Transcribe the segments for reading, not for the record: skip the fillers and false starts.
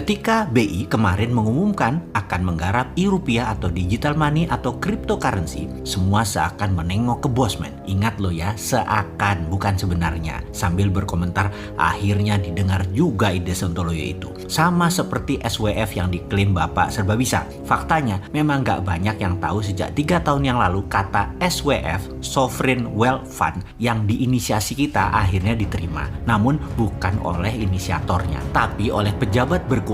Ketika BI kemarin mengumumkan akan menggarap e-rupiah atau digital money atau cryptocurrency, semua seakan menengok ke Bosman. Ingat lo ya, seakan bukan sebenarnya. Sambil berkomentar, akhirnya didengar juga ide Sontoloyo itu. Sama seperti SWF yang diklaim Bapak serba bisa. Faktanya, memang gak banyak yang tahu sejak 3 tahun yang lalu kata SWF, Sovereign Wealth Fund, yang diinisiasi kita akhirnya diterima. Namun bukan oleh inisiatornya, tapi oleh pejabat berkuasa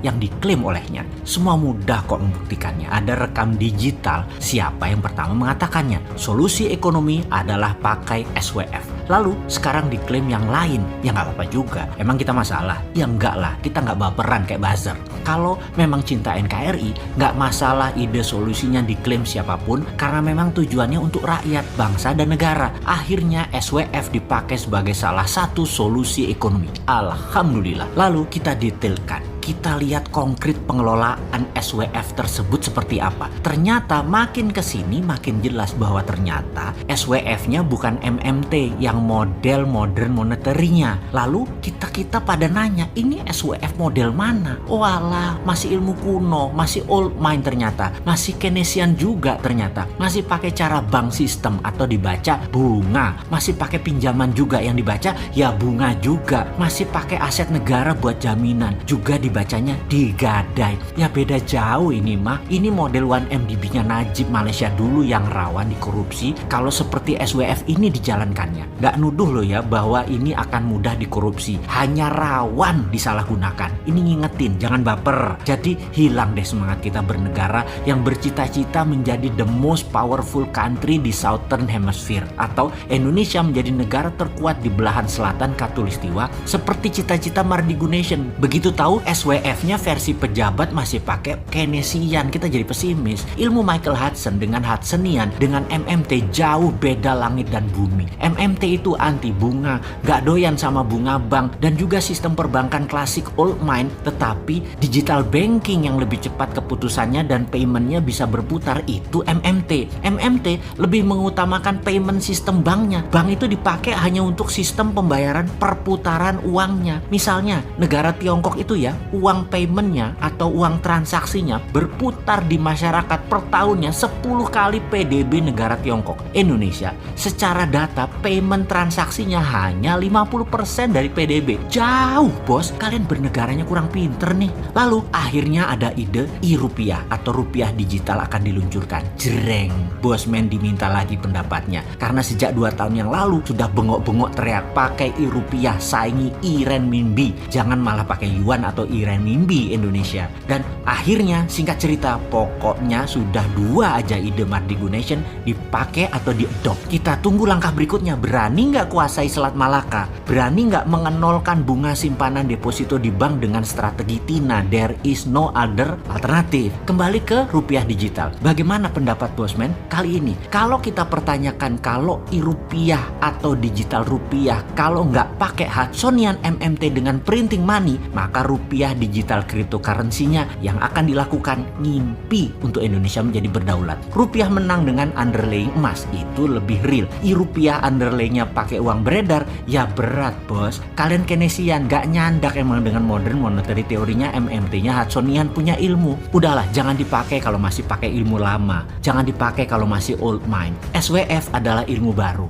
yang diklaim olehnya. Semua mudah kok membuktikannya. Ada rekam digital siapa yang pertama mengatakannya. Solusi ekonomi adalah pakai SWF. Lalu sekarang diklaim yang lain. Ya nggak apa-apa juga. Emang kita masalah? Ya enggak lah. Kita nggak baperan kayak buzzer. Kalau memang cinta NKRI, nggak masalah ide solusinya diklaim siapapun karena memang tujuannya untuk rakyat, bangsa, dan negara. Akhirnya SWF dipakai sebagai salah satu solusi ekonomi. Alhamdulillah. Lalu kita detailkan. Kita lihat konkret pengelolaan SWF tersebut seperti apa. Ternyata makin kesini makin jelas bahwa ternyata SWF-nya bukan MMT yang model modern monetary-nya. Lalu kita pada nanya, ini SWF model mana? Oh alah, masih ilmu kuno, masih old mind ternyata. Masih Keynesian juga ternyata. Masih pakai cara bank sistem atau dibaca bunga. Masih pakai pinjaman juga yang dibaca ya bunga juga. Masih pakai aset negara buat jaminan. Juga dibacanya digadai. Ya beda jauh ini mah. Ini model 1MDB-nya Najib Malaysia dulu yang rawan dikorupsi kalau seperti SWF ini dijalankannya. Gak nuduh loh ya bahwa ini akan mudah dikorupsi. Hanya rawan disalahgunakan. Ini ngingetin, jangan baper. Jadi hilang deh semangat kita bernegara yang bercita-cita menjadi the most powerful country di Southern Hemisphere. Atau Indonesia menjadi negara terkuat di belahan selatan Khatulistiwa seperti cita-cita Mardigu Nation. Begitu tahu SWF-nya versi pejabat masih pakai Keynesian, kita jadi pesimis. Ilmu Michael Hudson dengan Hudsonian dengan MMT jauh beda langit dan bumi. MMT itu anti bunga, gak doyan sama bunga bank dan juga sistem perbankan klasik old mind, tetapi digital banking yang lebih cepat keputusannya dan paymentnya bisa berputar itu MMT. MMT lebih mengutamakan payment sistem banknya. Bank itu dipakai hanya untuk sistem pembayaran perputaran uangnya. Misalnya negara Tiongkok itu ya, uang paymentnya atau uang transaksinya berputar di masyarakat per tahunnya 10 kali PDB negara Tiongkok. Indonesia secara data payment transaksinya hanya 50% dari PDB. Jauh bos, kalian bernegaranya kurang pinter nih. Lalu akhirnya ada ide e-rupiah atau rupiah digital akan diluncurkan. Jreng, Bosman diminta lagi pendapatnya. Karena sejak 2 tahun yang lalu sudah bengok-bengok teriak pakai e-rupiah saingi e-renminbi. Jangan malah pakai yuan atau e-renminbi Indonesia. Dan akhirnya singkat cerita pokoknya sudah 2 aja ide Mardigu Nation dipakai atau diadopt. Kita tunggu langkah berikutnya. Berani nggak kuasai Selat Malaka? Berani nggak mengenolkan bunga simpanan deposito di bank dengan strategi TINA? There is no other alternative. Kembali ke rupiah digital. Bagaimana pendapat Bosman kali ini? Kalau kita pertanyakan kalau e-rupiah atau digital rupiah kalau nggak pakai Hudsonian MMT dengan printing money, maka rupiah digital cryptocurrency-nya yang akan dilakukan ngimpi untuk Indonesia menjadi berdaulat. Rupiah menang dengan underlying emas, itu lebih real. E-rupiah underlying-nya pakai uang beredar, ya berat bos. Kalian Keynesian gak nyandak emang dengan modern monetary teorinya MMT-nya Hudsonian punya ilmu. Udahlah, jangan dipakai kalau masih pakai ilmu lama. Jangan dipakai kalau masih old mind. SWF adalah ilmu baru.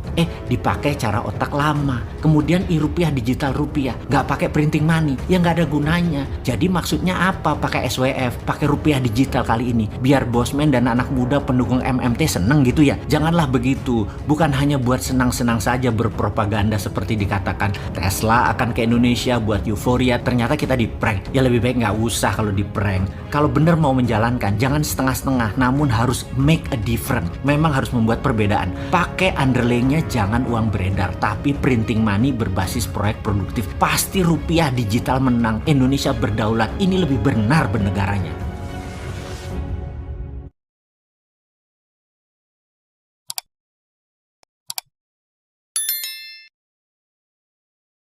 Dipakai cara otak lama. Kemudian e-rupiah digital rupiah, gak pakai printing money, ya gak ada gunanya. Jadi maksudnya apa pakai SWF, pakai rupiah digital kali ini? Biar Bosman dan anak muda pendukung MMT seneng gitu ya? Janganlah begitu. Bukan hanya buat senang-senang saja berpropaganda seperti dikatakan Tesla akan ke Indonesia buat euforia, ternyata kita di prank. Ya lebih baik nggak usah kalau di prank. Kalau bener mau menjalankan, jangan setengah-setengah, namun harus make a difference. Memang harus membuat perbedaan. Pakai underlying-nya jangan uang beredar, tapi printing money berbasis proyek produktif. Pasti rupiah digital menang, Indonesia berdaulat. Ini lebih benar bernegaranya.